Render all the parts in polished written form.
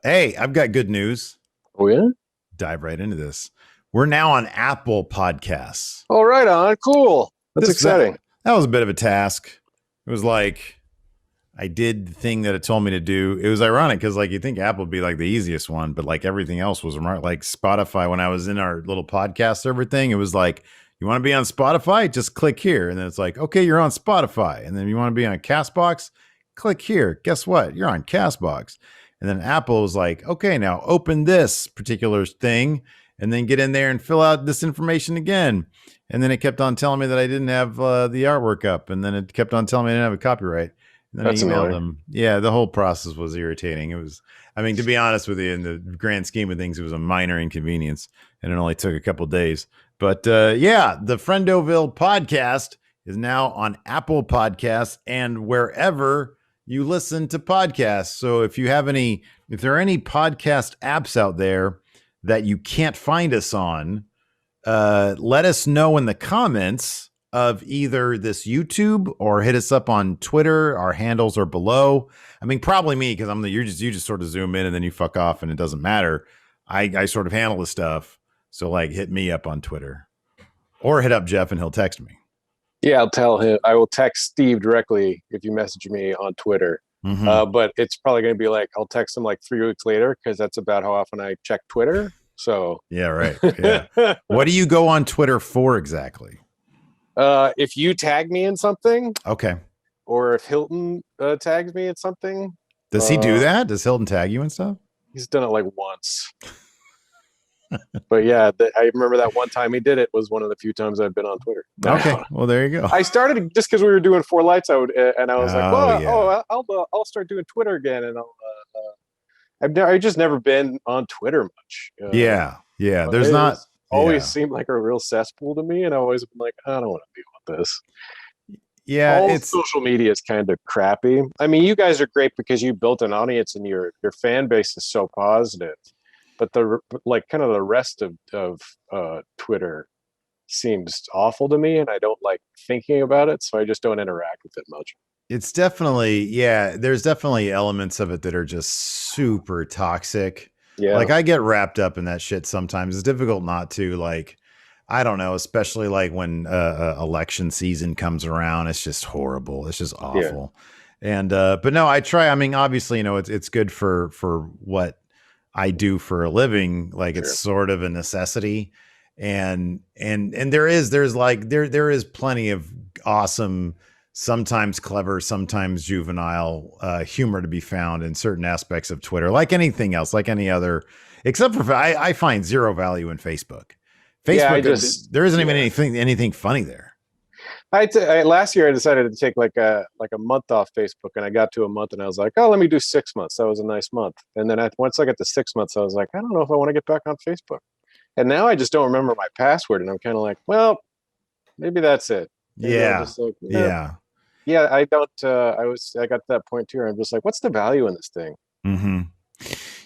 Hey, I've got good news. Oh yeah. Dive right into this. We're now on Apple Podcasts. All right, on cool. That's This that exciting. that was a bit of a task. It was like I did the thing that it told me to do. It was ironic because like you think Apple would be like the easiest one, but like everything else was like Spotify. When I was in our little podcast server thing, it was like, you want to be on Spotify? Just click here. And then it's like, okay, you're on Spotify. And then you want to be on Castbox? Click here. Guess what? You're on Castbox. And then Apple was like, okay, now open this particular thing and then get in there and fill out this information again. And then it kept on telling me that I didn't have the artwork up. And then it kept on telling me I didn't have a copyright. And then I That's emailed annoying. them. Yeah, the whole process was irritating. It was, I mean, to be honest with you, in the grand scheme of things, it was a minor inconvenience and it only took a couple days. But yeah, the Friendoville podcast is now on Apple Podcasts and wherever you listen to podcasts. So if there are any podcast apps out there that you can't find us on, let us know in the comments of either this YouTube or hit us up on Twitter. Our handles are below. I mean, probably me because you just sort of zoom in and then you fuck off and it doesn't matter. I sort of handle the stuff. So like hit me up on Twitter or hit up Jeff and he'll text me. Yeah, I'll tell him. I will text Steve directly if you message me on Twitter. Mm-hmm. But it's probably going to be like I'll text him like 3 weeks later because that's about how often I check Twitter. So Yeah, right. Yeah. What do you go on Twitter for exactly? if you tag me in something, Okay. or if Hilton tags me in something, Does he do uh, that? Does Hilton tag you and stuff? he's done it like once. But yeah, I remember that one time he did it was one of the few times I've been on Twitter. Okay. Well, there you go. I started just because we were doing four lights. And I was like, Oh well, yeah. I'll start doing Twitter again, and I've just never been on Twitter much. Yeah. Yeah. There's not. It's always Yeah. seemed like a real cesspool to me, and I've always been like, I don't want to deal with this. Yeah. All It's social media is kind of crappy. I mean, you guys are great because you built an audience, and your fan base is so positive. But the like kind of the rest of Twitter seems awful to me, and I don't like thinking about it, so I just don't interact with it much. it's definitely, yeah, there's definitely elements of it that are just super toxic. Yeah, Like I get wrapped up in that shit sometimes. It's difficult not to, like, I don't know, especially like when election season comes around, it's just horrible. It's just yeah, awful. And but no, I try. I mean, obviously, it's good for what I do for a living. Like it's sure. sort of a necessity. And there is plenty of awesome, sometimes clever, sometimes juvenile humor to be found in certain aspects of Twitter, like anything else, like any other, except for I find zero value in Facebook. Yeah, I Facebook, just there isn't even yeah. anything funny there. Last year I decided to take like a month off Facebook, and I got to a month, and I was like, oh, let me do 6 months. That was a nice month. And then once I got to 6 months, I was like, I don't know if I want to get back on Facebook. And now I just don't remember my password, and I'm kind of like, well, maybe that's it. Maybe I'll Yeah, just like, yeah. yeah. I don't. I got to that point too. Where I'm just like, what's the value in this thing? Hmm.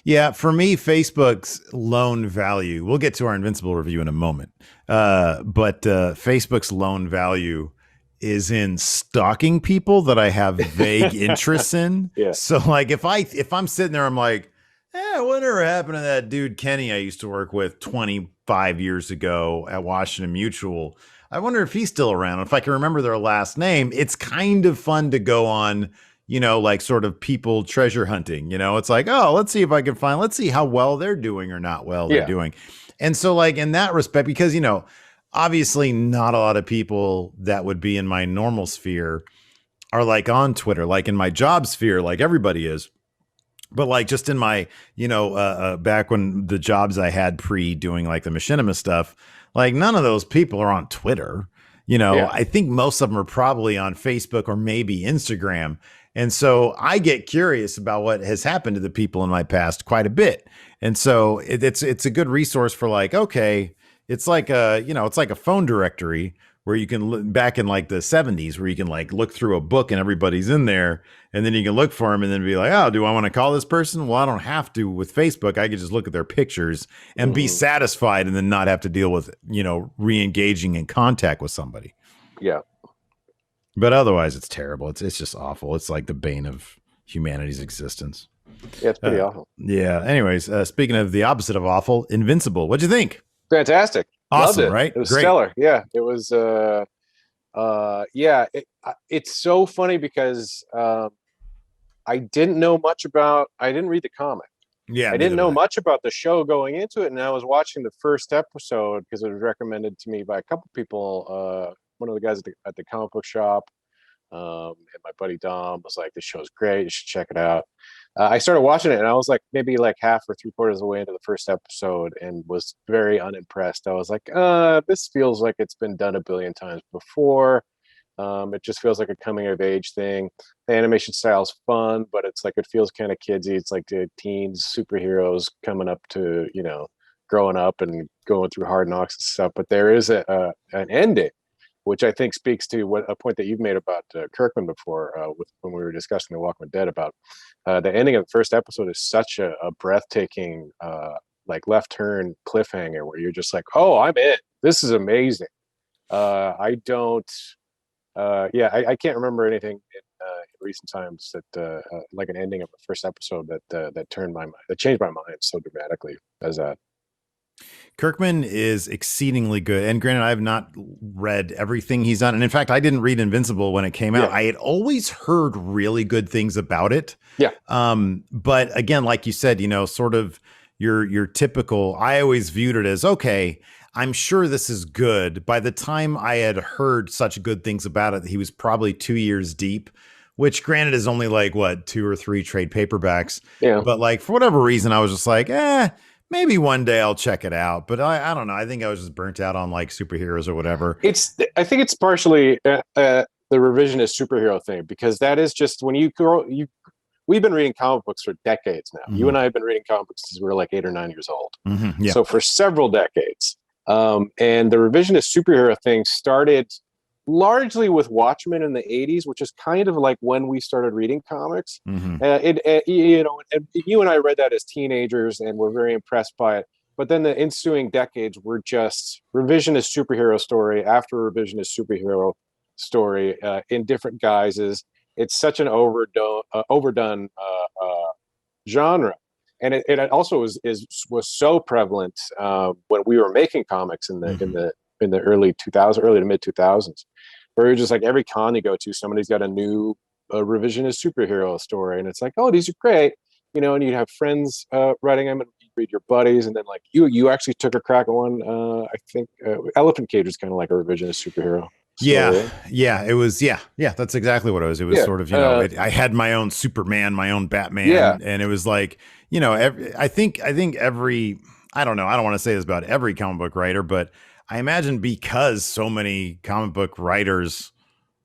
Yeah, for me, Facebook's loan value, we'll get to our Invincible review in a moment. But Facebook's loan value is in stalking people that I have vague interests in. Yeah, So like if I'm sitting there, I'm like, whatever happened to that dude Kenny I used to work with 25 years ago at Washington Mutual? I wonder if he's still around. If I can remember their last name, it's kind of fun to go on, like sort of people treasure hunting. It's like, oh, let's see if I can let's see how well they're doing or not well they're yeah, doing. And so, like, in that respect, because, obviously not a lot of people that would be in my normal sphere are like on Twitter, like in my job sphere, like everybody is. But like just in my, back when the jobs I had pre doing like the machinima stuff, like none of those people are on Twitter. yeah, I think most of them are probably on Facebook or maybe Instagram. And so I get curious about what has happened to the people in my past quite a bit. And so it's a good resource for like, okay, it's like a phone directory where you can look back in like the 70s where you can like look through a book and everybody's in there and then you can look for them and then be like, oh, do I want to call this person? Well, I don't have to with Facebook. I could just look at their pictures and be hmm satisfied and then not have to deal with, re-engaging in contact with somebody. yeah. But otherwise it's terrible. It's just awful. It's like the bane of humanity's existence. Yeah, it's pretty awful. Yeah. Anyways, speaking of the opposite of awful, Invincible. What'd you think? Fantastic. Loved Awesome, it. right? It was Great. stellar. Yeah, it was. Yeah, it's so funny because I didn't know much about. I didn't read the comic. Yeah, I didn't neither know did I. much about the show going into it, and I was watching the first episode because it was recommended to me by a couple people. One of the guys at the comic book shop, and my buddy Dom was like, "This show's great. You should check it out." I started watching it, and I was like maybe like half or three quarters of the way into the first episode, and was very unimpressed. I was like, "This feels like it's been done a billion times before." It just feels like a coming of age thing. The animation style's fun, but it's like it feels kind of kidsy. It's like the teens superheroes coming up to growing up and going through hard knocks and stuff. But there is an ending, which I think speaks to what a point that you've made about Kirkman before, when we were discussing The Walking Dead, about the ending of the first episode is such a breathtaking like left turn cliffhanger where you're just like, oh, I'm in. This is amazing. I don't. I can't remember anything in recent times that like an ending of the first episode that turned my mind, that changed my mind so dramatically as that. Kirkman is exceedingly good. And granted, I have not read everything he's done. And in fact, I didn't read Invincible when it came out. Yeah. I had always heard really good things about it. Yeah. But again, like you said, sort of your typical, I always viewed it as, okay, I'm sure this is good. By the time I had heard such good things about it, he was probably 2 years deep, which granted is only like what, 2 or 3 trade paperbacks. Yeah. But like, for whatever reason, I was just like, maybe one day I'll check it out. But I don't know. I think I was just burnt out on like superheroes or whatever. I think it's partially the revisionist superhero thing, because that is just when you grow, we've been reading comic books for decades now. Mm-hmm. You and I have been reading comic books since we were like 8 or 9 years old. Mm-hmm. Yeah. So for several decades. And the revisionist superhero thing started largely with Watchmen in the 80s, which is kind of like when we started reading comics. Mm-hmm. And you and I read that as teenagers and were very impressed by it. But then the ensuing decades were just revisionist superhero story after revisionist superhero story in different guises. It's such an overdone genre. And it also was so prevalent when we were making comics in the early 2000s, early to mid 2000s, where you're just like every con you go to, somebody's got a new revisionist superhero story, and it's like, oh, these are great, and you'd have friends writing them, and you read your buddies, and then like you actually took a crack at one. I think Elephant Cage is kind of like a revisionist superhero story. Yeah, it was. Yeah, that's exactly what it was. It was sort of, I had my own Superman, my own Batman, and it was like, I think every, I don't know, I don't want to say this about every comic book writer, but I imagine because so many comic book writers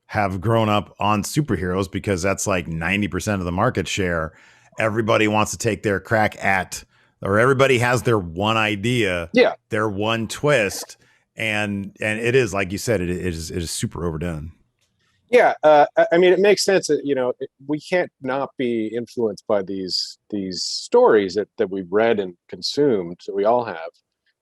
have grown up on superheroes, because that's like 90% of the market share, everybody wants to take their crack at, or everybody has their one idea, their one twist. And it is, like you said, it is super overdone. Yeah, I mean, it makes sense that we can't not be influenced by these stories that we've read and consumed. So we all have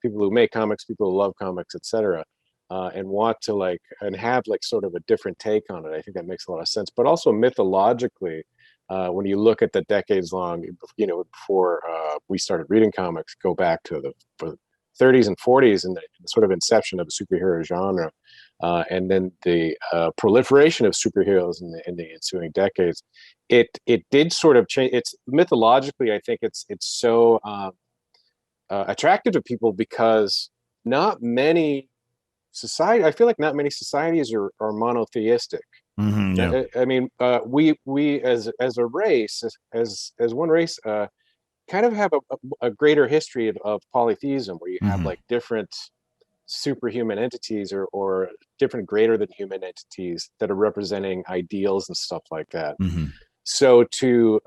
people who make comics, people who love comics, etc., and want to and have sort of a different take on it. I think that makes a lot of sense. But also mythologically, when you look at the decades long, before we started reading comics, go back to the 30s and 40s and the sort of inception of the superhero genre, and then the proliferation of superheroes in the ensuing decades, it did sort of change. It's mythologically, I think it's so attractive to people because not many I feel like not many societies are monotheistic. Mm-hmm, yeah. I mean, we as a race, as one race, kind of have a greater history of polytheism, where you have like different superhuman entities or different greater than human entities that are representing ideals and stuff like that. Mm-hmm. So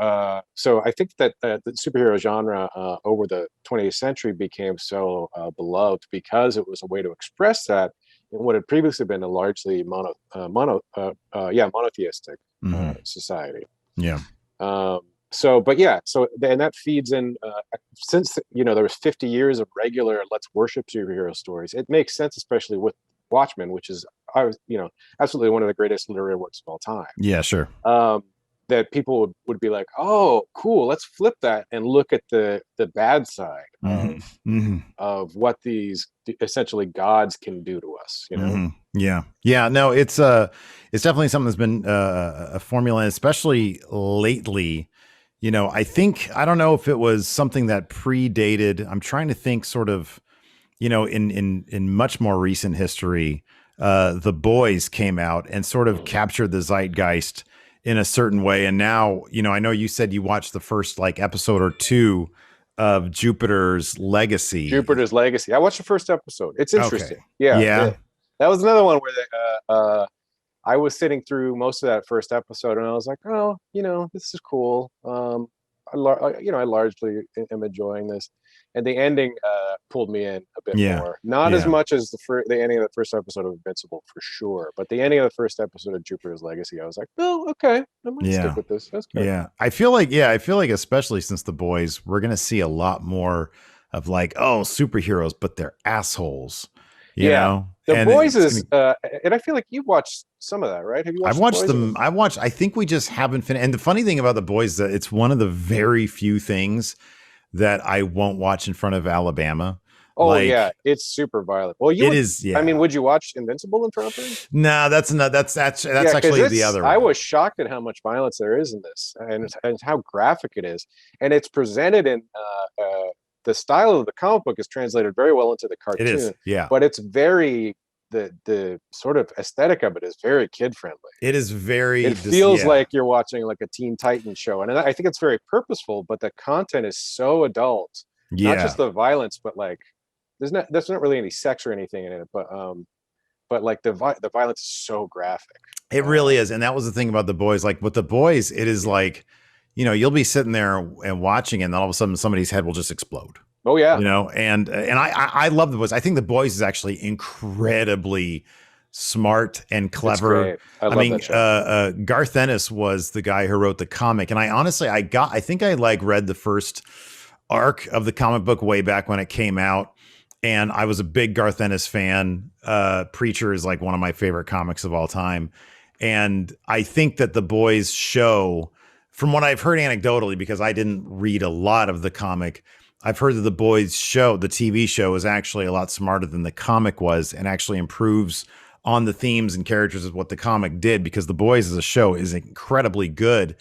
I think that the superhero genre over the 20th century became so beloved because it was a way to express that in what had previously been a largely monotheistic society. Yeah. And that feeds in since there was 50 years of regular let's worship superhero stories. It makes sense, especially with Watchmen, which is absolutely one of the greatest literary works of all time. Yeah, sure. that people would be like, oh, cool, let's flip that and look at the bad side of what these essentially gods can do to us, you know? Yeah. No, it's definitely something that's been a formula, and especially lately. You know, I don't know if it was something that predated. I'm trying to think, sort of, you know, in much more recent history, The Boys came out and sort of captured the zeitgeist in a certain way. And now, you know, I know you said you watched the first like episode or two of Jupiter's Legacy. Jupiter's Legacy. I watched the first episode. It's interesting. Okay. Yeah. That was another one where I was sitting through most of that first episode, and I was like, oh, you know, this is cool. I largely am enjoying this, and the ending pulled me in a bit more. Not as much as the ending of the first episode of Invincible, for sure, but the ending of the first episode of Jupiter's Legacy, I was like, oh, okay, I might stick with this. That's good. Yeah, I feel like especially since The Boys, we're gonna see a lot more of like, oh, superheroes, but they're assholes. You know? The Boys is, and I feel like you watched some of that, right? Have you watched? I've watched them. I think we just haven't finished. And the funny thing about The Boys is that it's one of the very few things that I won't watch in front of Alabama. Oh, like, yeah, it's super violent. Well, it is. Yeah. I mean, would you watch Invincible in front of him? No, that's actually the other one. I was shocked at how much violence there is in this, and how graphic it is, and it's presented in the style of the comic book is translated very well into the cartoon. It is, yeah. But it's very the sort of aesthetic of it is very kid friendly. It is very. It feels like you're watching like a Teen Titans show, and I think it's very purposeful. But the content is so adult. Yeah. Not just the violence, but like there's not really any sex or anything in it. But like the violence is so graphic. It really is, and that was the thing about The Boys. Like with The Boys, it is like, you know, you'll be sitting there and watching, and then all of a sudden somebody's head will just explode. Oh yeah, you know, and I love The Boys. I think The Boys is actually incredibly smart and clever. I mean, Garth Ennis was the guy who wrote the comic, and I think I like read the first arc of the comic book way back when it came out, and I was a big Garth Ennis fan. Preacher is like one of my favorite comics of all time, and I think that The Boys show, from what I've heard anecdotally, because I didn't read a lot of the comic, I've heard that The Boys show, the TV show, is actually a lot smarter than the comic was, and actually improves on the themes and characters of what the comic did, because The Boys as a show is incredibly good.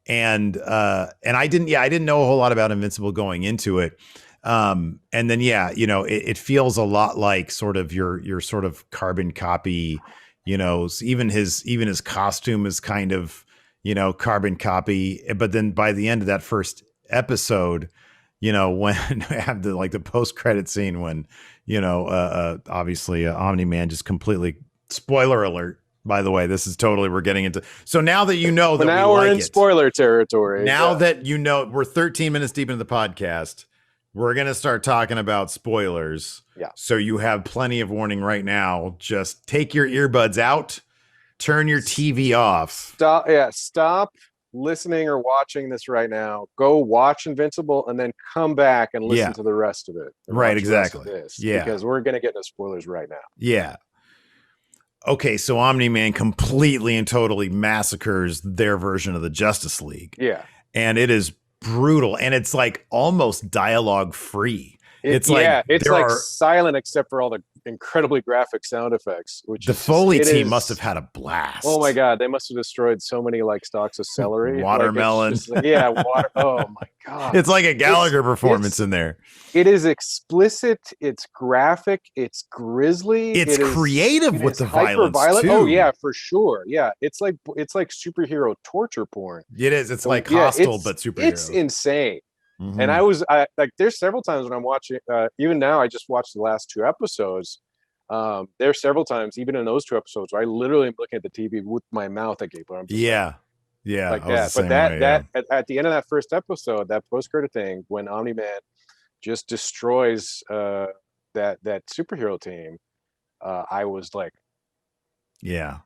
And I didn't know a whole lot about Invincible going into it. And then, you know, it feels a lot like sort of your sort of carbon copy, you know, even his costume is kind of, you know, carbon copy. But then by the end of that first episode, you know, when I have the post-credit scene when, you know, obviously Omni Man just completely, spoiler alert, by the way, this is totally, we're getting into, so now that you know that now we're in spoiler territory. Now that you know, we're 13 minutes deep into the podcast, we're going to start talking about spoilers. Yeah. So you have plenty of warning right now. Just take your earbuds out, turn your TV off. Stop listening or watching this right now. Go watch Invincible and then come back and listen to the rest of it. Right, exactly. Because we're going to get into spoilers right now. Yeah. Okay, so Omni Man completely and totally massacres their version of the Justice League. Yeah. And it is brutal, and it's like almost dialogue free. It's like silent except for all the incredibly graphic sound effects. Which the Foley team must have had a blast. Oh my god, they must have destroyed so many like stalks of celery, watermelon. Water. Oh my god, it's like a Gallagher performance in there. It is explicit. It's graphic. It's grisly. It's creative with the violence too. Oh yeah, for sure. Yeah, it's like superhero torture porn. It is. It's like Hostile, but superhero. It's insane. Mm-hmm. And I there's several times when I'm watching, even now, I just watched the last 2 episodes. There's several times, even in those 2 episodes, where I literally am looking at the TV with my mouth agape. Yeah. Like that. But at the end of that first episode, that post-credit thing, when Omni Man just destroys that superhero team, I was like, yeah,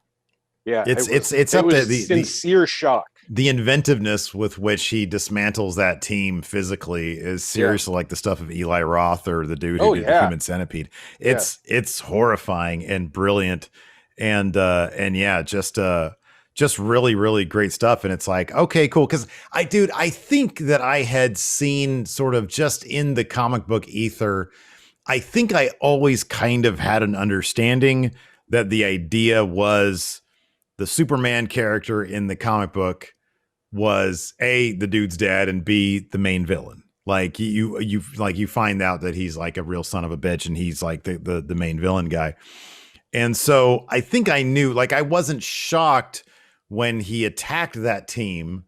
it's up to the sincere shock. The inventiveness with which he dismantles that team physically is seriously like the stuff of Eli Roth or the dude who did the Human Centipede. It's horrifying and brilliant, and just just really, really great stuff. And it's like, okay, cool. Cause I think that I had seen sort of just in the comic book ether, I think I always kind of had an understanding that the idea was the Superman character in the comic book was A, the dude's dad, and B, the main villain. Like you find out that he's like a real son of a bitch and he's like the main villain guy. And so I think I knew, like, I wasn't shocked when he attacked that team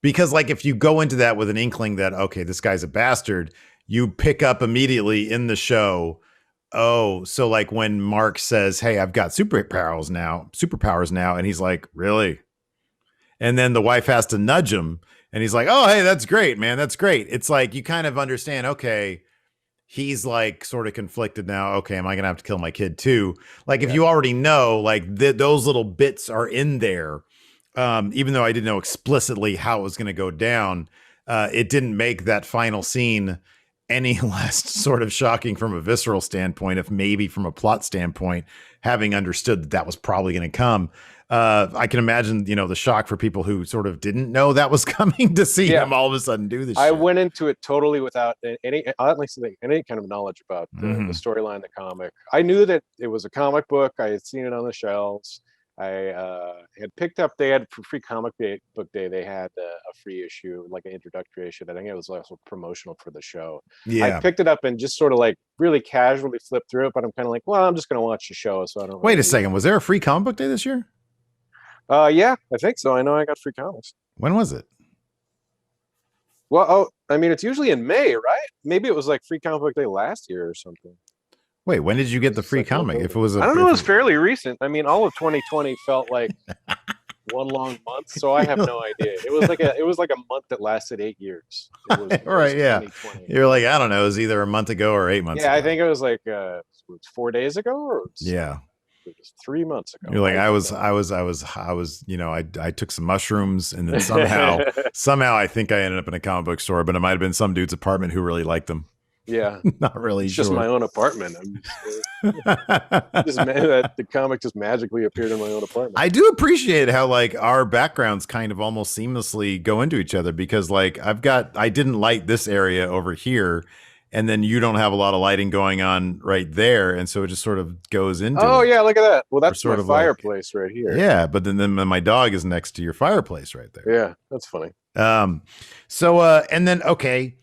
because, like, if you go into that with an inkling that, okay, this guy's a bastard, you pick up immediately in the show. Oh, so like when Mark says, hey, I've got superpowers now. And he's like, really? And then the wife has to nudge him and he's like, oh, hey, that's great, man. That's great. It's like, you kind of understand, okay, he's like sort of conflicted now. Okay, am I going to have to kill my kid too? Like, if you already know, like those little bits are in there, even though I didn't know explicitly how it was going to go down, it didn't make that final scene any less sort of shocking from a visceral standpoint, if maybe from a plot standpoint, having understood that that was probably going to come. I can imagine, the shock for people who sort of didn't know that was coming to see him all of a sudden do this. I went into it totally without any kind of knowledge about the storyline, the comic. I knew that it was a comic book. I had seen it on the shelves. I had picked up. They had for free comic book day. They had a free issue, like an introductory issue. I think it was also promotional for the show. I picked it up and just sort of like really casually flipped through it. But I'm kind of like, well, I'm just going to watch the show, so I don't. Wait a second. Was there a free comic book day this year? Yeah, I think so. I know I got free comics. When was it? Well, I mean, it's usually in May, right? Maybe it was like free comic book day last year or something. Wait, when did you get the free comic? If it was, I don't know. It was fairly recent. I mean, all of 2020 felt like one long month, so I have no idea. It was like a month that lasted 8 years. Right? Yeah. You're like, I don't know. It was either a month ago or 8 months. Yeah, ago. I think it was like 4 days ago, or it was 3 months ago. You're like, I took some mushrooms and then somehow I think I ended up in a comic book store, but it might have been some dude's apartment who really liked them. Yeah, not really. It's just my own apartment. The comic just magically appeared in my own apartment. I do appreciate how like our backgrounds kind of almost seamlessly go into each other, because like I didn't light this area over here, and then you don't have a lot of lighting going on right there, and so it just sort of goes into. Oh yeah, look at that. Well, that's sort my of fireplace right here. Yeah, but then my dog is next to your fireplace right there. Yeah, that's funny. And then okay.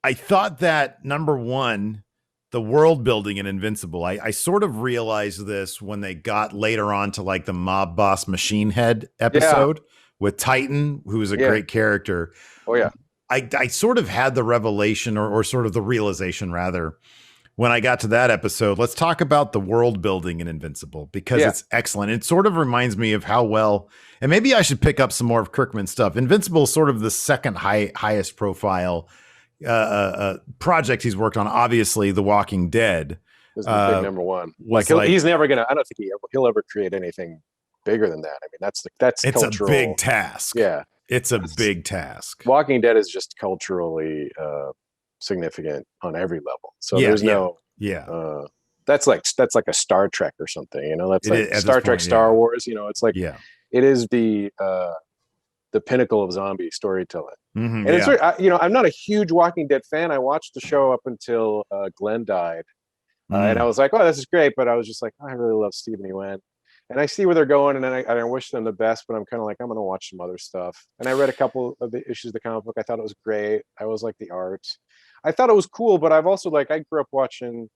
I thought that number one, the world building in Invincible, I sort of realized this when they got later on to like the mob boss Machine Head episode with Titan, who is a great character. Oh yeah. I sort of had the revelation or sort of the realization rather when I got to that episode. Let's talk about the world building in Invincible, because it's excellent. It sort of reminds me of how well, and maybe I should pick up some more of Kirkman's stuff. Invincible is sort of the second highest profile project he's worked on. Obviously, The Walking Dead is the big number one. He's never gonna. I don't think he'll ever create anything bigger than that. I mean, that's it's cultural. A big task. Yeah, it's a big task. Walking Dead is just culturally significant on every level. So there's that's like a Star Trek or something. That's like Star Trek, Star Wars. It's like it is the pinnacle of zombie storytelling. And it's I'm not a huge Walking Dead fan. I watched the show up until Glenn died, and I was like, oh, this is great, but I was just like, I really love Stephen Ewan, and I see where they're going, and I wish them the best, but I'm kind of like, I'm gonna watch some other stuff. And I read a couple of the issues of the comic book. I thought it was great. I always like the art. I thought it was cool, but I've also I grew up watching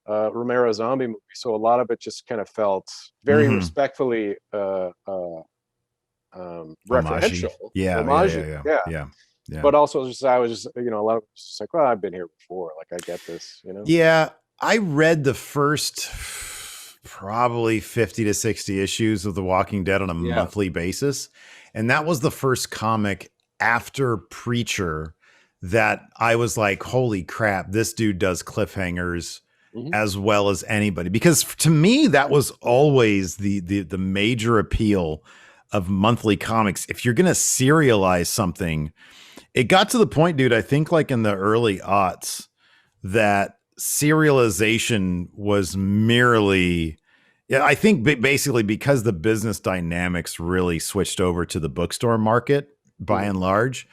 Romero zombie movies, so a lot of it just kind of felt very respectfully referential. Yeah. But also I was just a lot of just like, well, I've been here before, like I get this. Yeah, I read the first probably 50 to 60 issues of The Walking Dead on a monthly basis, and that was the first comic after Preacher that I was like, holy crap, this dude does cliffhangers as well as anybody. Because to me, that was always the major appeal of monthly comics. If you're going to serialize something, it got to the point, dude, I think like in the early aughts, that serialization was merely, Yeah, I think basically because the business dynamics really switched over to the bookstore market by and large,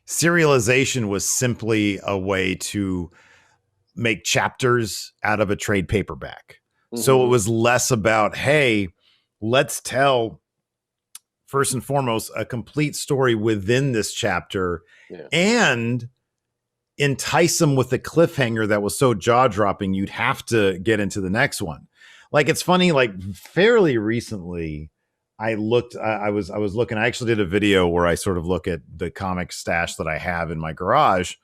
serialization was simply a way to make chapters out of a trade paperback. So it was less about, hey, let's tell first and foremost a complete story within this chapter and entice them with a cliffhanger that was so jaw-dropping you'd have to get into the next one. Like, it's funny, like fairly recently I was looking, I actually did a video where I sort of look at the comic stash that I have in my garage,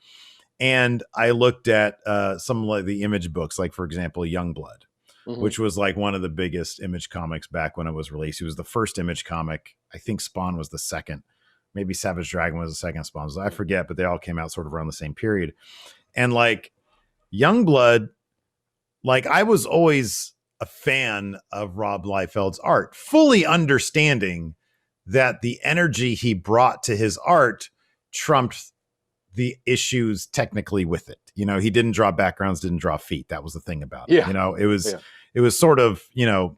and I looked at some of the Image books, like for example Youngblood, which was like one of the biggest Image comics back when it was released. It was the first Image comic. I think Spawn was the second. Maybe Savage Dragon was the second Spawn. I forget, but they all came out sort of around the same period. And like Youngblood, like I was always a fan of Rob Liefeld's art, fully understanding that the energy he brought to his art trumped the issues technically with it. You know, he didn't draw backgrounds, didn't draw feet. That was the thing about it. You know, it was sort of, you know,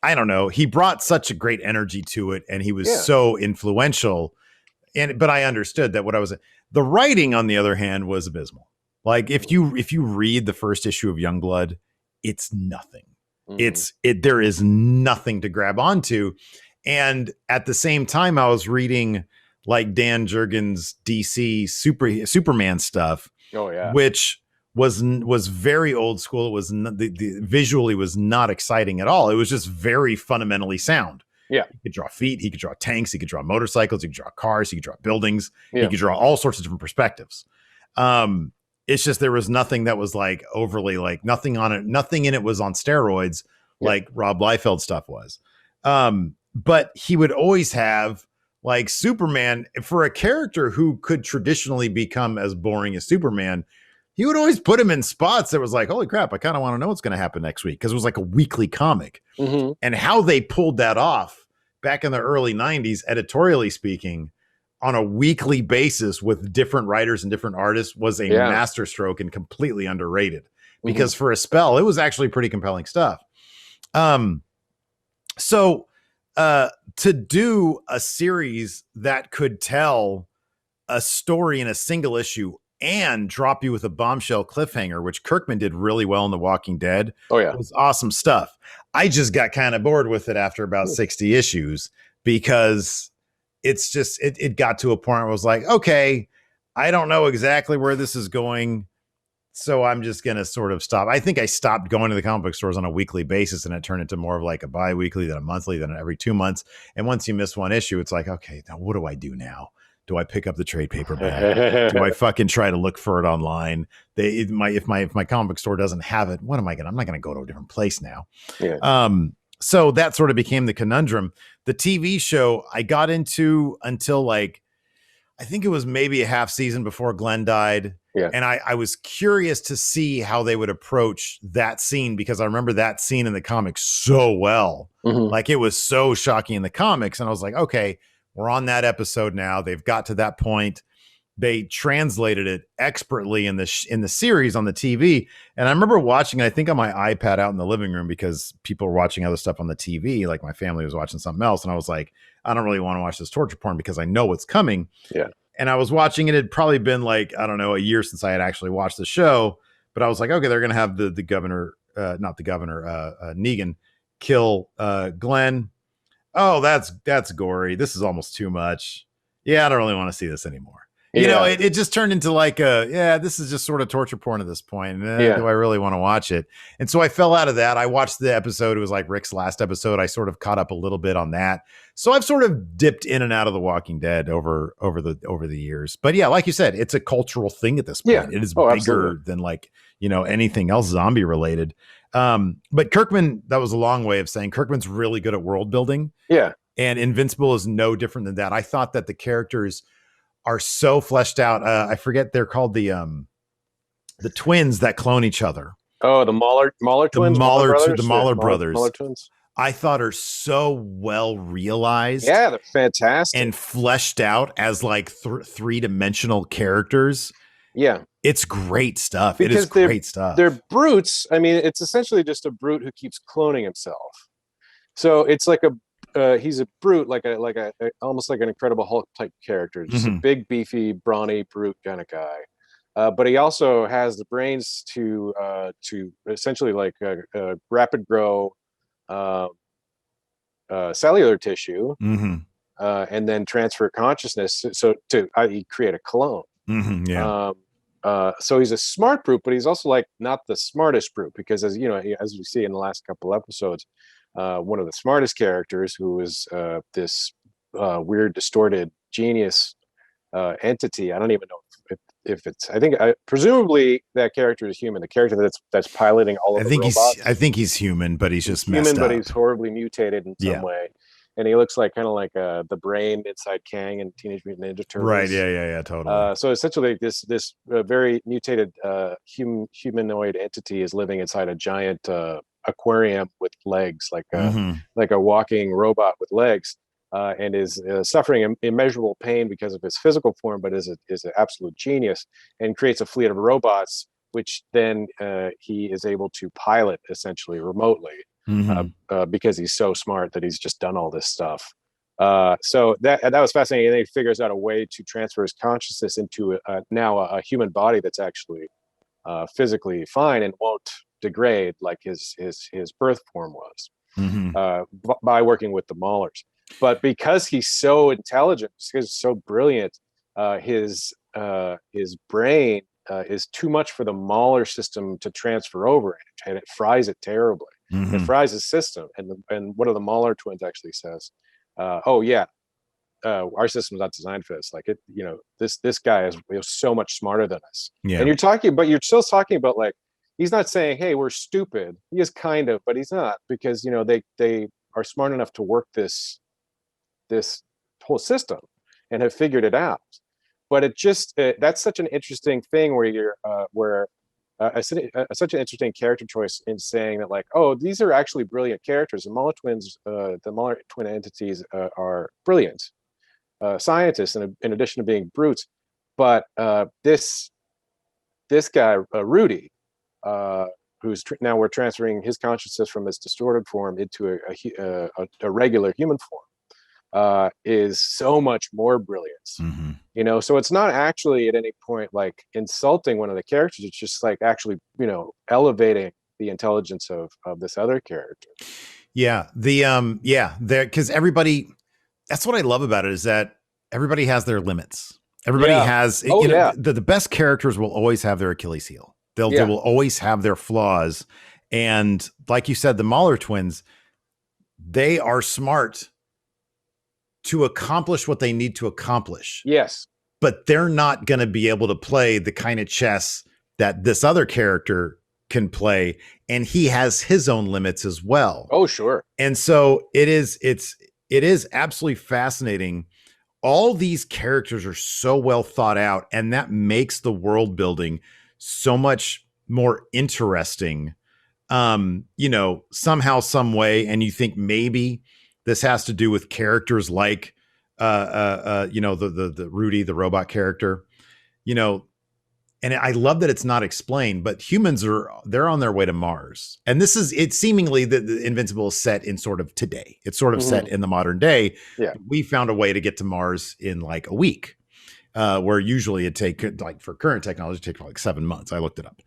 I don't know. He brought such a great energy to it, and he was so influential. But I understood that the writing, on the other hand, was abysmal. Like if you read the first issue of Youngblood, it's nothing. There is nothing to grab onto. And at the same time, I was reading like Dan Jurgens' DC Superman stuff, which was very old school. It was the visually was not exciting at all. It was just very fundamentally sound. Yeah, he could draw feet, he could draw tanks, he could draw motorcycles, he could draw cars, he could draw buildings, he could draw all sorts of different perspectives. It's just there was nothing that was like overly like nothing on it, nothing in it was on steroids like Rob Liefeld stuff was. But he would always have like Superman, for a character who could traditionally become as boring as Superman, he would always put him in spots that was like, holy crap, I kind of want to know what's going to happen next week, because it was like a weekly comic. And how they pulled that off back in the early 90s, editorially speaking, on a weekly basis with different writers and different artists was a masterstroke and completely underrated, because for a spell, it was actually pretty compelling stuff. So to do a series that could tell a story in a single issue and drop you with a bombshell cliffhanger, which Kirkman did really well in The Walking Dead. It was awesome stuff. I just got kind of bored with it after about 60 issues, because it's just, it got to a point where I was like, okay, I don't know exactly where this is going, so I'm just going to sort of stop. I think I stopped going to the comic book stores on a weekly basis, and it turned into more of like a bi-weekly, then a monthly, then every 2 months. And once you miss one issue, it's like, okay, now what do I do now? Do I pick up the trade paperback? Do I fucking try to look for it online? If my comic book store doesn't have it, what am I gonna? I'm not gonna go to a different place now. So that sort of became the conundrum. The TV show I got into until like, I think it was maybe a half season before Glenn died. And I was curious to see how they would approach that scene, because I remember that scene in the comics so well. Like it was so shocking in the comics. And I was like, okay, we're on that episode now. They've got to that point. They translated it expertly in the series on the TV. And I remember watching, I think on my iPad out in the living room, because people were watching other stuff on the TV. Like my family was watching something else. And I was like, I don't really want to watch this torture porn because I know what's coming. And I was watching it. It had probably been like, I don't know, a year since I had actually watched the show. But I was like, okay, they're going to have the governor, not the governor, Negan, kill Glenn. Oh, that's gory. This is almost too much. Yeah, I don't really want to see this anymore. You know, it just turned into like this is just sort of torture porn at this point. Do I really want to watch it? And so I fell out of that. I watched the episode. It was like Rick's last episode. I sort of caught up a little bit on that. So I've sort of dipped in and out of The Walking Dead over the years. But yeah, like you said, it's a cultural thing at this point. It is bigger than like, you know, anything else zombie related. But Kirkman, that was a long way of saying Kirkman's really good at world building. And Invincible is no different than that. I thought that the characters are so fleshed out. I forget, they're called the twins that clone each other. Oh, the Mahler twins, the Mahler brothers. Mahler twins. I thought are so well realized. Yeah, they're fantastic and fleshed out as like three-dimensional characters. Yeah, it's great stuff. Because it is great stuff. They're brutes. I mean, it's essentially just a brute who keeps cloning himself. So it's like he's a brute, like a almost like an Incredible Hulk type character, just a Hmm. big, beefy, brawny brute kind of guy. But he also has the brains to essentially like rapid grow uh, cellular tissue, Hmm. and then transfer consciousness, so to i.e. create a clone. Hmm. Yeah. Um, so he's a smart brute, but he's also like not the smartest brute, because as you know, as we see in the last couple episodes, one of the smartest characters, who is this weird, distorted genius entity. I don't even know if it's. Presumably that character is human. The character that's piloting all of the I robots. think he's human, but he's He's just messed human, but up. he's horribly mutated in some Yeah. way, and he looks like kind of like the brain inside Kang and Teenage Mutant Ninja Right. Turtles. Yeah. Yeah. Yeah. Totally. So essentially, this very mutated humanoid entity is living inside a giant aquarium with legs, Hmm. like a walking robot with legs, and is suffering immeasurable pain because of his physical form, but is an absolute genius, and creates a fleet of robots, which then he is able to pilot essentially remotely, Hmm. because he's so smart that he's just done all this stuff. So that was fascinating. And then he figures out a way to transfer his consciousness into now a human body that's actually physically fine and won't degrade like his birth form was, Hmm. by working with the Maulers. But because he's so intelligent, because he's so brilliant, his brain is too much for the Mauler system to transfer over, and it fries it terribly. It Hmm. fries his system, and one of the Mauler twins actually says, "Oh yeah, our system's not designed for this. Like it, this guy is so much smarter than us." And Yeah. you're still talking about like he's not saying, "Hey, we're stupid." He is kind of, but he's not, because they are smart enough to work this whole system and have figured it out. But that's such an interesting thing where you're where such an interesting character choice in saying that, like, oh, these are actually brilliant characters. The Mahler twin entities are brilliant scientists, in addition to being brutes. But this guy, Rudy, now we're transferring his consciousness from his distorted form into a regular human form, is so much more brilliant. Hmm. So it's not actually at any point like insulting one of the characters. It's just like actually, elevating the intelligence of this other character. Yeah. Yeah, there, because everybody, that's what I love about it, is that everybody has their limits. Everybody Yeah. has, Oh yeah. the best characters will always have their Achilles heel. They Yeah. will always have their flaws. And like you said, the Mahler twins, they are smart to accomplish what they need to accomplish, Yes. but they're not going to be able to play the kind of chess that this other character can play. And he has his own limits as well. Oh sure. And so it is absolutely fascinating. All these characters are so well thought out, and that makes the world building so much more interesting. Somehow, some way, and you think maybe this has to do with characters like the Rudy, the robot character, you know, and I love that it's not explained, but they're on their way to Mars. And this is, it seemingly the Invincible is set in sort of today. It's sort of set in the modern day. Yeah. We found a way to get to Mars in like a week, where usually it take, like for current technology, it takes like 7 months. I looked it up.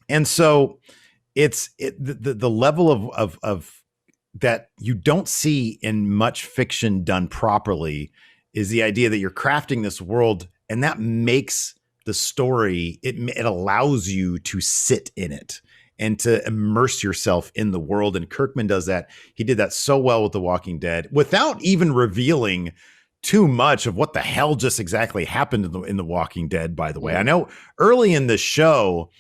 And so the level of that you don't see in much fiction done properly is the idea that you're crafting this world, and that makes the story, it allows you to sit in it and to immerse yourself in the world. And Kirkman does that. He did that so well with The Walking Dead without even revealing too much of what the hell just exactly happened in the Walking Dead, by the way. I know early in the show,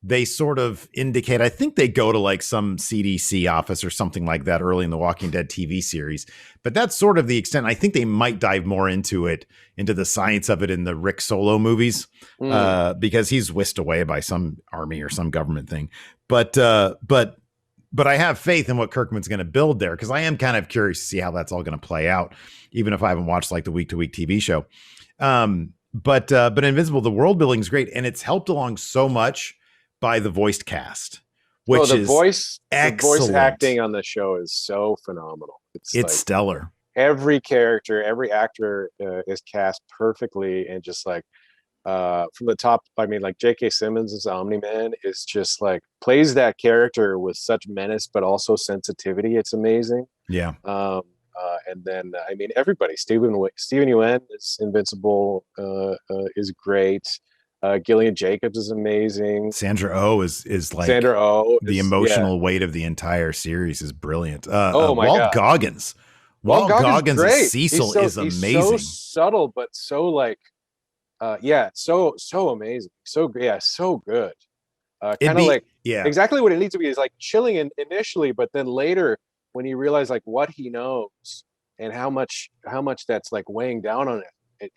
they sort of indicate, I think they go to like some CDC office or something like that early in the Walking Dead TV series, but that's sort of the extent. I think they might dive more into the science of it in the Rick Solo movies, because he's whisked away by some army or some government thing. But I have faith in what Kirkman's going to build there, because I am kind of curious to see how that's all going to play out, even if I haven't watched like the week-to-week TV show. But Invincible, the world building is great, and it's helped along so much by the voiced cast. which the is voice excellent. acting on the show is so phenomenal. It's like stellar. Every character, every actor is cast perfectly, and just like from the top. I mean, like J.K. Simmons as Omni Man is just like plays that character with such menace, but also sensitivity. It's amazing. Yeah. And then I mean, everybody. Stephen Yuen is Invincible. Is great. Gillian Jacobs is amazing. Sandra Oh is like Sandra Oh. The emotional weight of the entire series is brilliant. Oh my Walt God. Goggins. Walt Goggins great. as Cecil is amazing. He's so subtle, but so like, so amazing. So good. Kind of like exactly what it needs to be is like chilling initially, but then later when you realize like what he knows and how much that's like weighing down on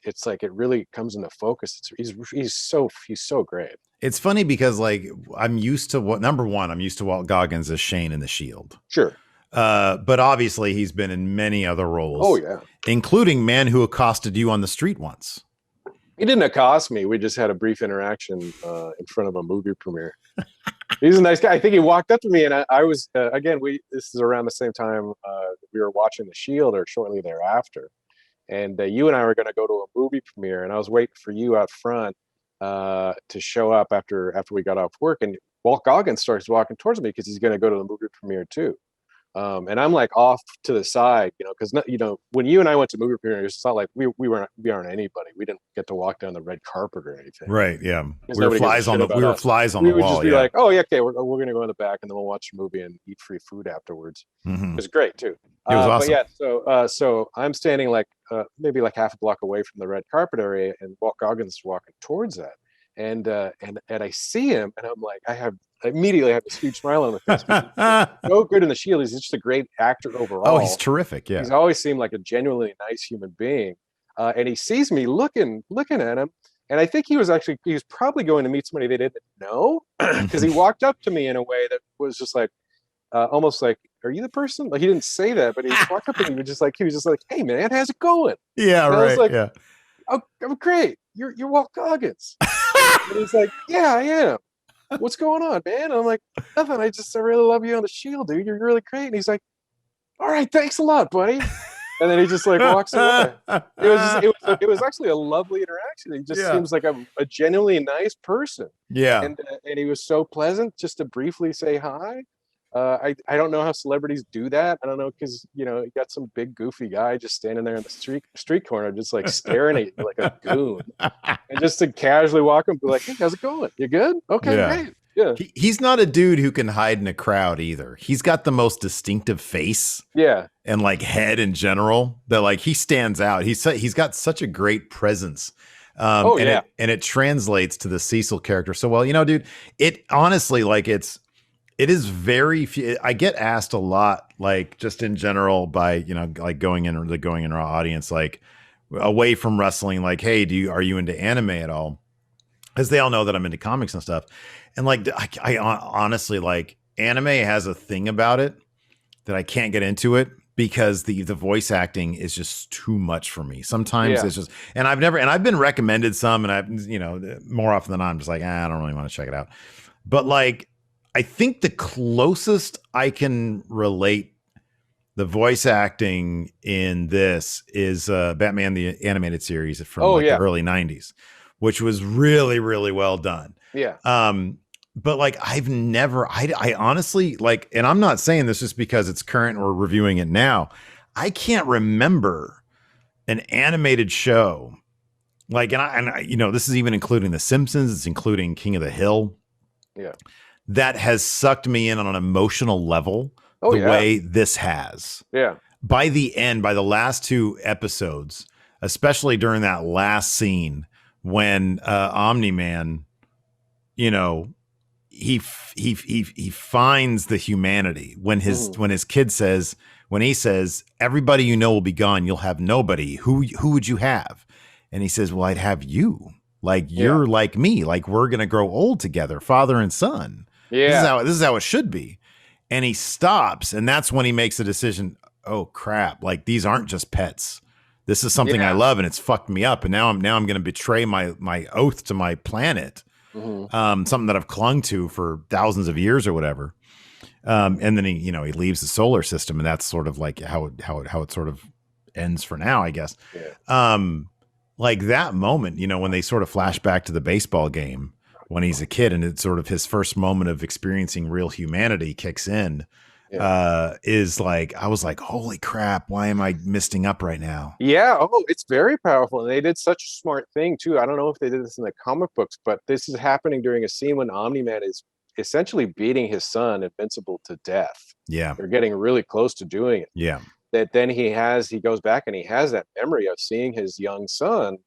it's like it really comes into focus. He's so great. It's funny because like I'm used to I'm used to Walt Goggins as Shane in The Shield. Sure. But obviously he's been in many other roles. Oh yeah. Including Man Who Accosted You on the Street Once. He didn't accost me. We just had a brief interaction in front of a movie premiere. He's a nice guy. I think he walked up to me, and I was again. This is around the same time we were watching The Shield, or shortly thereafter. And you and I were going to go to a movie premiere, and I was waiting for you out front to show up after we got off work. And Walt Goggins starts walking towards me because he's going to go to the movie premiere too. And I'm like off to the side, because when you and I went to movie premieres, it's not like we aren't anybody. We didn't get to walk down the red carpet or anything. Right? Yeah, we were flies on the wall. We would just be like, oh yeah, okay, we're going to go in the back, and then we'll watch a movie and eat free food afterwards. Mm-hmm. It was great too. It was awesome. But yeah, so I'm standing like maybe like half a block away from the red carpet area, and Walt Goggins is walking towards that, and I see him, and I'm like, I immediately have this huge smile on my face. He's so good in The Shield. He's just a great actor overall. Oh, he's terrific. Yeah, he's always seemed like a genuinely nice human being, and he sees me looking at him, and I think he was probably going to meet somebody they didn't know, because he walked up to me in a way that was just like almost like, "Are you the person?" Like he didn't say that, but he walked up to me. He was just like, "Hey man, how's it going?" Yeah, and right. I was like, yeah. "Oh, I'm great. You're Walt Goggins." And he's like, "Yeah, I am. What's going on, man?" And I'm like, "Nothing. I really love you on The Shield, dude. You're really great." And he's like, "All right, thanks a lot, buddy." And then he just like walks away. It was actually a lovely interaction. He just seems like a genuinely nice person. Yeah. And he was so pleasant just to briefly say hi. I don't know how celebrities do that. I don't know, because you got some big goofy guy just standing there in the street corner, just like staring at you like a goon, and just to casually walk and be like, "Hey, how's it going? You good? Okay, great." Yeah. He's not a dude who can hide in a crowd either. He's got the most distinctive face. Yeah. And like head in general, that like he stands out. He's got such a great presence. And it translates to the Cecil character so well. Dude, it honestly, like it is very few. I get asked a lot, like just in general by, like going in our audience, like away from wrestling, like, hey, are you into anime at all? Because they all know that I'm into comics and stuff. And like, I honestly, like, anime has a thing about it that I can't get into it because the voice acting is just too much for me. Sometimes it's just, and I've been recommended some, and I've, more often than not, I'm just like, I don't really want to check it out. But like, I think the closest I can relate the voice acting in this is Batman the Animated Series from the early 90s, which was really, really well done. Yeah. But like I honestly, like, and I'm not saying this just because it's current or reviewing it now. I can't remember an animated show like, and I this is even including The Simpsons. It's including King of the Hill. Yeah. That has sucked me in on an emotional level the way this has. Yeah. By the last two episodes, especially during that last scene when Omni Man, he finds the humanity when his kid says, when he says, everybody will be gone, you'll have nobody. Who would you have? And he says, well, I'd have you. Like, you're like me. Like, we're gonna grow old together, father and son. Yeah. This is how it should be. And he stops, and that's when he makes the decision, oh crap, like these aren't just pets. This is something I love, and it's fucked me up. And now I'm gonna betray my oath to my planet. something that I've clung to for thousands of years or whatever. And then he leaves the solar system, and that's sort of like how it sort of ends for now, I guess. Yeah. Like that moment, when they sort of flash back to the baseball game when he's a kid, and it's sort of his first moment of experiencing real humanity kicks in. Is like, I was like, holy crap, why am I misting up right now? Yeah. Oh, it's very powerful. And they did such a smart thing too. I don't know if they did this in the comic books, but this is happening during a scene when Omni Man is essentially beating his son, Invincible, to death. Yeah. They're getting really close to doing it. Yeah. That then he goes back and he has that memory of seeing his young son,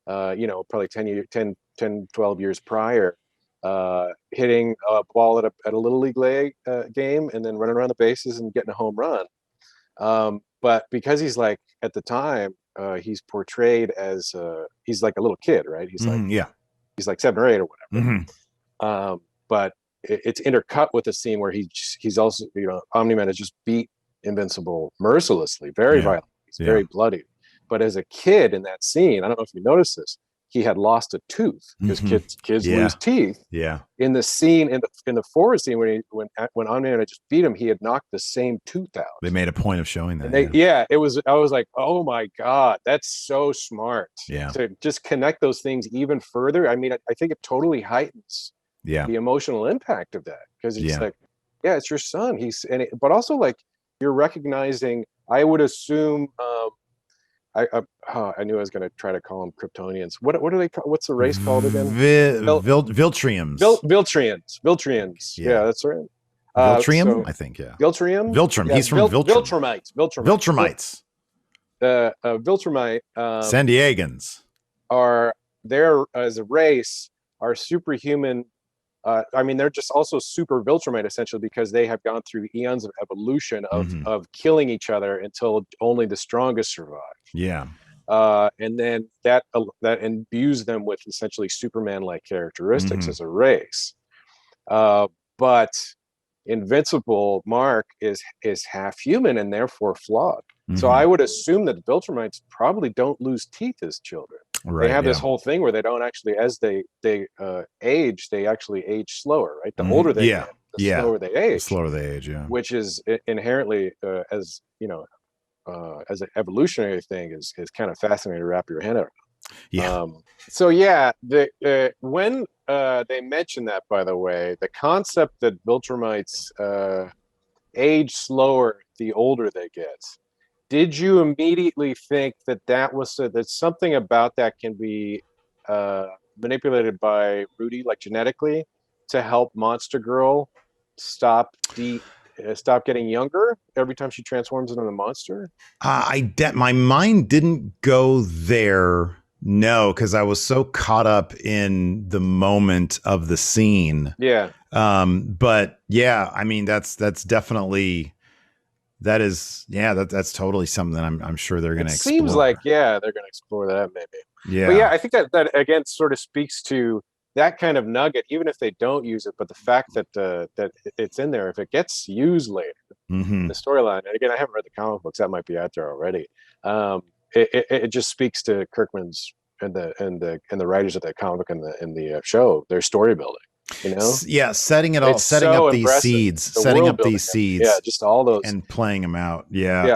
probably 12 years prior, hitting a ball at a little league game and then running around the bases and getting a home run. But because he's like, at the time, he's portrayed as he's like a little kid, right? He's he's like 7 or 8 or whatever. But it's intercut with a scene where he's also, Omni Man has just beat Invincible mercilessly, very violent. He's very bloody. But as a kid in that scene, I don't know if you noticed this, he had lost a tooth because kids lose teeth. Yeah. In the scene, in the forward scene, when Omni Man had just beat him, he had knocked the same tooth out. They made a point of showing that. It was. I was like, oh my god, that's so smart. Yeah. To just connect those things even further. I mean, I think it totally heightens the emotional impact of that, because it's like, it's your son. But also like, you're recognizing. I would assume. I knew I was going to try to call them Kryptonians. What are they? What's the race called again? Viltriums. Viltrians. Yeah, that's right. Viltrium, I think. Yeah. Viltrium. Viltrum. He's from Viltrum. Viltrumites. Viltrumite. San Diegans Are there as a race are superhuman. I mean, they're just also super Viltrumite essentially, because they have gone through eons of evolution of killing each other until only the strongest survive. Yeah. And then that imbues them with essentially Superman-like characteristics as a race. But Invincible Mark is half human and therefore flawed. So I would assume that Viltrumites probably don't lose teeth as children. Right, they have this whole thing where they don't actually, as they age, they actually age slower, right? The older they get, the slower they age. Which is inherently, as as an evolutionary thing, is kind of fascinating to wrap your head around. Yeah. When they mention that, by the way, the concept that Viltrumites age slower the older they get. Did you immediately think that was that something about that can be manipulated by Rudy, like genetically, to help Monster Girl stop getting younger every time she transforms into the monster? My mind didn't go there. No, because I was so caught up in the moment of the scene. Yeah. But yeah, I mean, that's definitely. That's totally something I'm sure they're going to explore. Seems like, they're going to explore that maybe. Yeah. But I think that again sort of speaks to that kind of nugget, even if they don't use it, but the fact that that it's in there, if it gets used later, the storyline. And again, I haven't read the comic books, that might be out there already. It just speaks to Kirkman's and the writers of that comic book and the show, their story building. Setting up these seeds, just all those, and playing them out.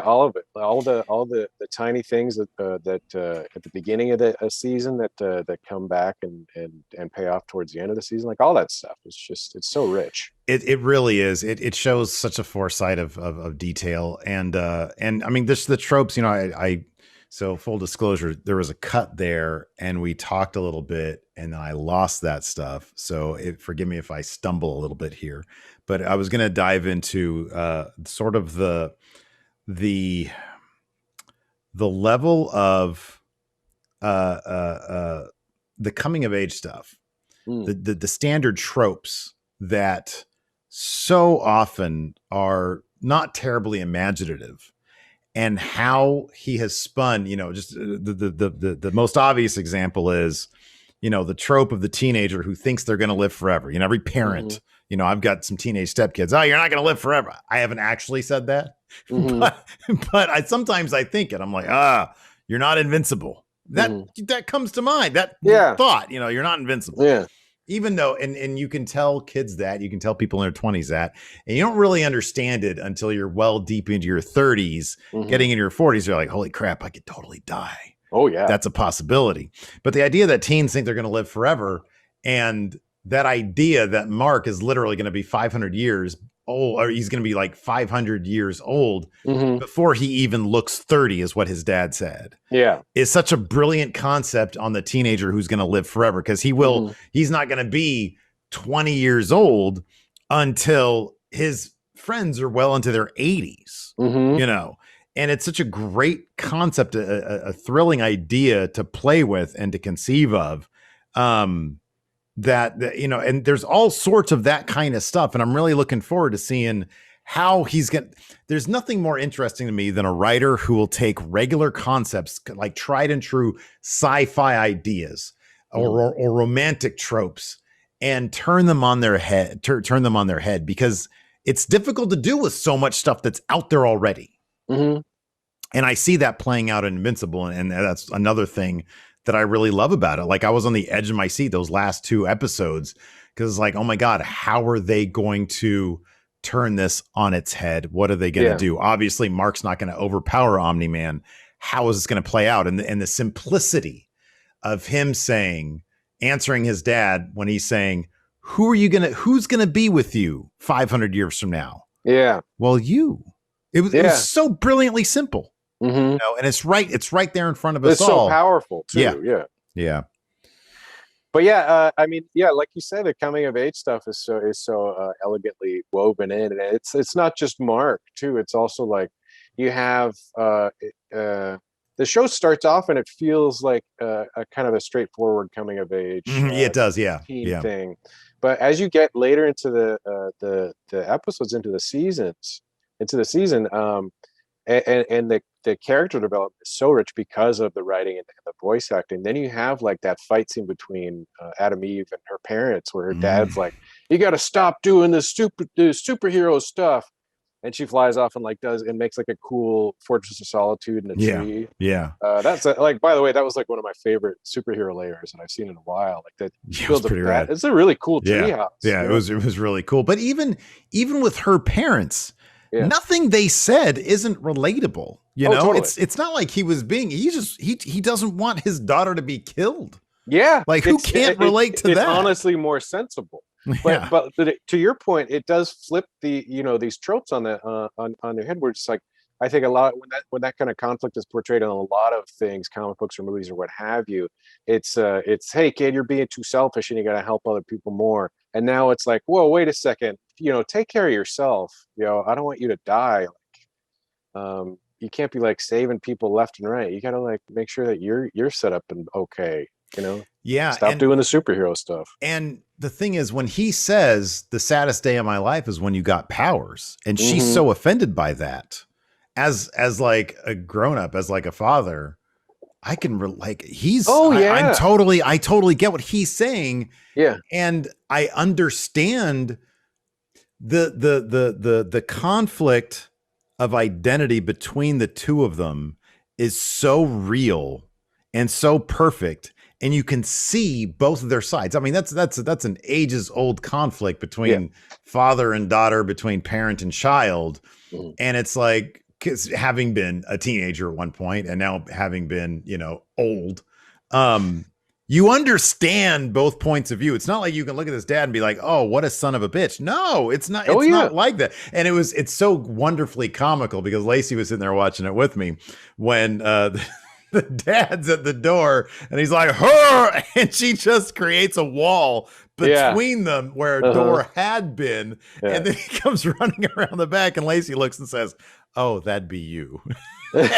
All of it, all the tiny things that at the beginning of the season that come back and pay off towards the end of the season, like all that stuff. It's so rich. It really is. It shows such a foresight of detail, and I mean, this the tropes. So full disclosure, there was a cut there and we talked a little bit and I lost that stuff. So forgive me if I stumble a little bit here, but I was going to dive into sort of the level of the coming of age stuff, the standard tropes that so often are not terribly imaginative. And how he has spun, just the most obvious example is, the trope of the teenager who thinks they're going to live forever. Every parent, I've got some teenage stepkids. Oh, you're not going to live forever. I haven't actually said that, but sometimes I think it. I'm like, you're not invincible. That comes to mind. That thought, you're not invincible. Yeah. even though, and you can tell kids that, you can tell people in their 20s that, and you don't really understand it until you're well deep into your 30s, getting into your 40s. You're like, holy crap, I could totally die. Oh yeah, that's a possibility. But the idea that teens think they're going to live forever, and that idea that Mark is literally going to be 500 years old, or he's going to be like 500 years old before he even looks 30, is what his dad said. Yeah, is such a brilliant concept on the teenager who's going to live forever, because he's not going to be 20 years old until his friends are well into their 80s, you know. And it's such a great concept, a thrilling idea to play with and to conceive of, that, you know, and there's all sorts of that kind of stuff. And I'm really looking forward to seeing how he's going to. There's nothing more interesting to me than a writer who will take regular concepts, like tried and true sci-fi ideas or romantic tropes, and turn them on their head, because it's difficult to do with so much stuff that's out there already. And I see that playing out in Invincible. And that's another thing that I really love about it. Like, I was on the edge of my seat those last 2 episodes, because it's like, oh my God, how are they going to turn this on its head? What are they going to do? Obviously, Mark's not going to overpower Omni Man. How is this going to play out? And the simplicity of him answering his dad when he's saying, who's going to be with you 500 years from now? Yeah. Well, you. It was so brilliantly simple. You know, and it's right there in front of us all. It's so powerful too. Yeah. But yeah, I mean, yeah, like you said, the coming of age stuff is so elegantly woven in, and it's not just Mark too. It's also like you have the show starts off and it feels like a kind of a straightforward coming of age. It does, teen thing. But as you get later into the episodes, into the season, and the character development is so rich because of the writing and the voice acting. Then you have like that fight scene between Adam Eve and her parents, where her dad's like, "You got to stop doing this superhero stuff," and she flies off and makes like a cool Fortress of Solitude in a tree. That's like, by the way, that was like one of my favorite superhero layers that I've seen in a while. Like that, it's pretty rad. It's a really cool treehouse. Yeah, it was really cool. But even with her parents. Nothing they said isn't relatable. You know, totally. It's not like he doesn't want his daughter to be killed. Yeah. Like, who can't relate to that? It's honestly more sensible. But to your point, it does flip these tropes on their head, where it's like, I think a lot when that kind of conflict is portrayed in a lot of things, comic books or movies or what have you, it's hey kid, you're being too selfish and you got to help other people more. And now it's like, whoa, wait a second, take care of yourself. I don't want you to die. Like, you can't be like saving people left and right. You got to like make sure that you're set up and okay. Stop doing the superhero stuff. And the thing is, when he says the saddest day of my life is when you got powers, and she's so offended by that. As like a grown up, as like a father, I can I totally get what he's saying. Yeah. And I understand the conflict of identity between the two of them is so real and so perfect. And you can see both of their sides. I mean, that's an ages old conflict between father and daughter, between parent and child. And it's like, because having been a teenager at one point and now having been, old, you understand both points of view. It's not like you can look at this dad and be like, oh, what a son of a bitch. No, it's not. It's not like that. And it's so wonderfully comical, because Lacey was sitting there watching it with me when the dad's at the door and he's like, her, and she just creates a wall between them where a door had been. And then he comes running around the back, and Lacey looks and says, oh, that'd be you. And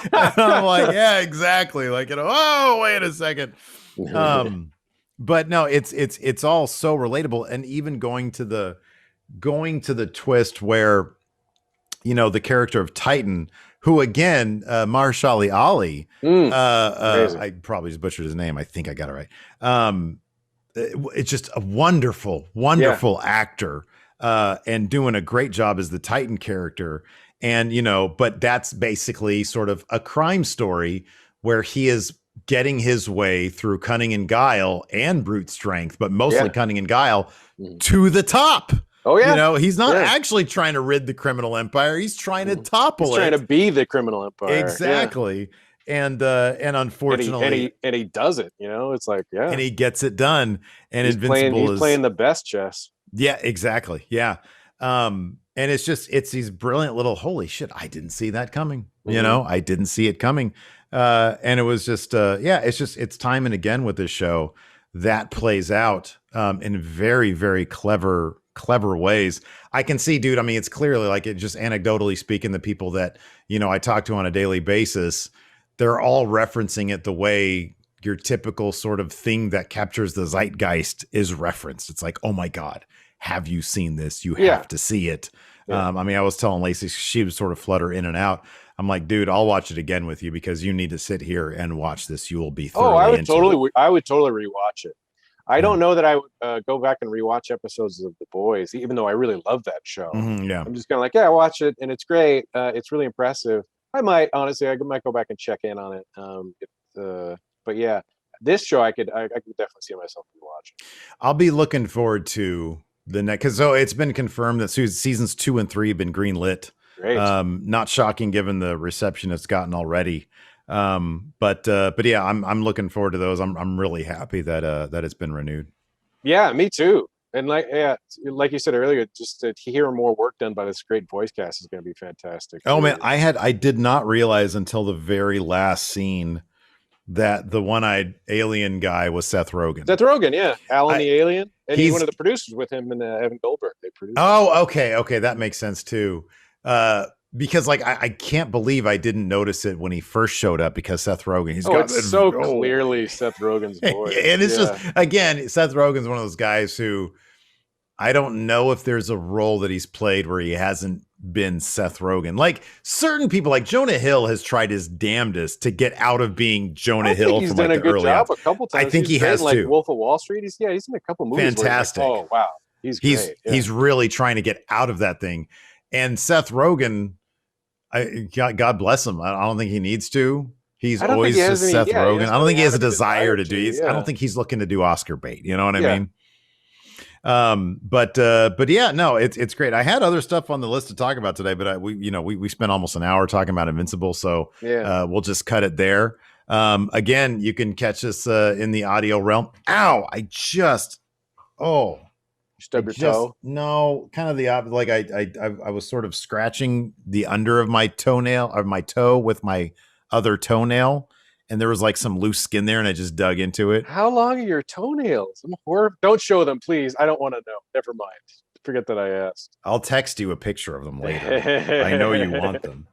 I'm like, yeah, exactly. Like, oh, wait a second. But no, it's all so relatable. And even going to the twist where, the character of Titan, who again, Mahershala Ali, I probably just butchered his name. I think I got it right. It's just a wonderful actor, and doing a great job as the Titan character. And, but that's basically sort of a crime story where he is getting his way through cunning and guile and brute strength, but mostly cunning and guile to the top. Oh yeah. You know, he's not actually trying to rid the criminal empire. He's trying to topple He's trying to be the criminal empire. Exactly. And unfortunately, and he does it, you know, it's like, and he gets it done. And he's Invincible playing the best chess. Yeah, exactly. Yeah. And it's these brilliant little, holy shit, I didn't see that coming. You know, I didn't see it coming. And it was just, it's time and again with this show that plays out in very, very clever ways. I can see, dude, I mean, it's clearly like it just anecdotally speaking, the people that, you know, I talk to on a daily basis, they're all referencing it the way your typical sort of thing that captures the zeitgeist is referenced. It's like, oh my God, have you seen this? You have to see it. I mean, I was telling Lacey, she would sort of flutter in and out. I'm like, dude, I'll watch it again with you because you need to sit here and watch this. You will be thoroughly I would totally rewatch it. I don't know that I would go back and rewatch episodes of The Boys, even though I really love that show. I'm just kind of like, yeah, watch it, and it's great. It's really impressive. I might go back and check in on it. But yeah, this show I could definitely see myself rewatching. I'll be looking forward to the next, because it's been confirmed that seasons 2 and 3 have been greenlit. Great. Not shocking given the reception it's gotten already. But yeah, I'm looking forward to those. I'm really happy that it's been renewed. Yeah, me too. And like you said earlier, just to hear more work done by this great voice cast is going to be fantastic. Oh man, I did not realize until the very last scene that the one-eyed alien guy was Seth Rogen. Seth Rogen, yeah, Alan the alien, and he's one of the producers with him and Evan Goldberg. They produced. Oh, okay, that makes sense too. Because like I can't believe I didn't notice it when he first showed up, because Seth Rogen, it's so clearly Seth Rogen's voice. And it's just, again, Seth Rogen's one of those guys who I don't know if there's a role that he's played where he hasn't been Seth Rogen. Like certain people, like Jonah Hill has tried his damnedest to get out of being Jonah Hill. He's done a good job a couple times. I think he has like too. Wolf of Wall Street. He's in a couple movies. Fantastic. Like, oh wow, he's great. He's really trying to get out of that thing. And Seth Rogen, God bless him. I don't think he needs to. He's always just Seth Rogen. I don't think he has a desire to do. I don't think he's looking to do Oscar bait. You know what I mean? But yeah, no, it's great. I had other stuff on the list to talk about today, but we spent almost an hour talking about Invincible, so we'll just cut it there. Again, you can catch us in the audio realm. Ow! Stub your toe? No, kind of the opposite. Like I was sort of scratching the under of my toenail or my toe with my other toenail, and there was like some loose skin there, and I just dug into it. How long are your toenails? Don't show them, please. I don't want to know. Never mind. Forget that I asked. I'll text you a picture of them later. I know you want them.